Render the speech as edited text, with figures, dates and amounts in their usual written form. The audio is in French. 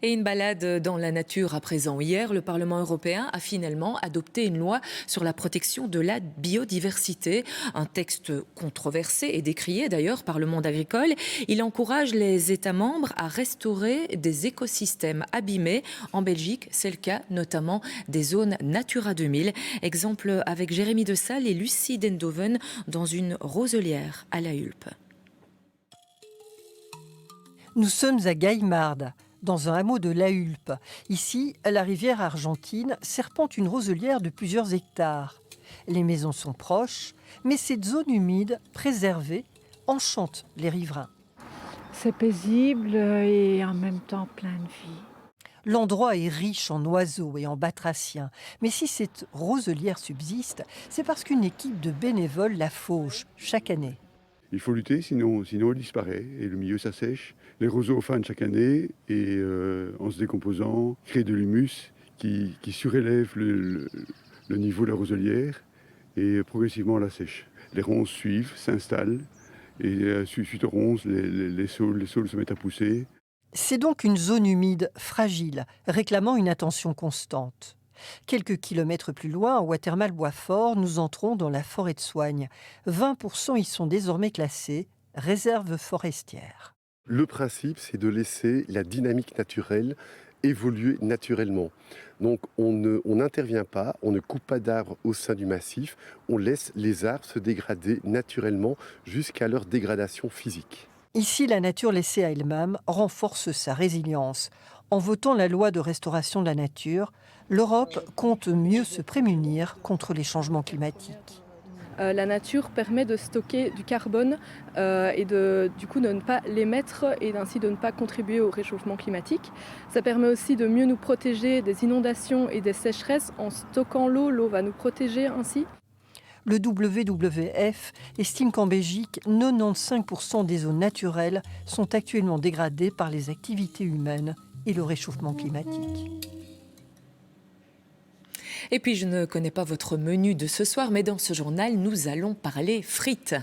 Et une balade dans la nature à présent. Hier, le Parlement européen a finalement adopté une loi sur la protection de la biodiversité. Un texte controversé et décrié d'ailleurs par le monde agricole. Il encourage les États membres à restaurer des écosystèmes abîmés. En Belgique, c'est le cas notamment des zones Natura 2000. Exemple avec Jérémy Dessal et Lucie Dendoven dans une roselière à La Hulpe. Nous sommes à Gaillarde, dans un hameau de La Hulpe. Ici, la rivière argentine serpente une roselière de plusieurs hectares. Les maisons sont proches, mais cette zone humide, préservée, enchante les riverains. C'est paisible et en même temps plein de vie. L'endroit est riche en oiseaux et en batraciens. Mais si cette roselière subsiste, c'est parce qu'une équipe de bénévoles la fauche chaque année. Il faut lutter, sinon elle disparaît et le milieu s'assèche. Les roseaux fanent chaque année et en se décomposant, créent de l'humus qui surélève le niveau de la roselière et progressivement la sèche. Les ronces suivent, s'installent et suite aux ronces, les saules se mettent à pousser. C'est donc une zone humide fragile, réclamant une attention constante. Quelques kilomètres plus loin, à Watermal-Boisfort, nous entrons dans la forêt de Soignes. 20% y sont désormais classés, réserves forestières. Le principe, c'est de laisser la dynamique naturelle évoluer naturellement. Donc on n'intervient pas, on ne coupe pas d'arbres au sein du massif, on laisse les arbres se dégrader naturellement jusqu'à leur dégradation physique. Ici, la nature laissée à elle-même renforce sa résilience. En votant la loi de restauration de la nature, l'Europe compte mieux se prémunir contre les changements climatiques. La nature permet de stocker du carbone et de ne pas l'émettre et ainsi de ne pas contribuer au réchauffement climatique. Ça permet aussi de mieux nous protéger des inondations et des sécheresses. En stockant l'eau, l'eau va nous protéger ainsi. Le WWF estime qu'en Belgique, 95% des zones naturelles sont actuellement dégradées par les activités humaines et le réchauffement climatique. Et puis, je ne connais pas votre menu de ce soir, mais dans ce journal, nous allons parler frites.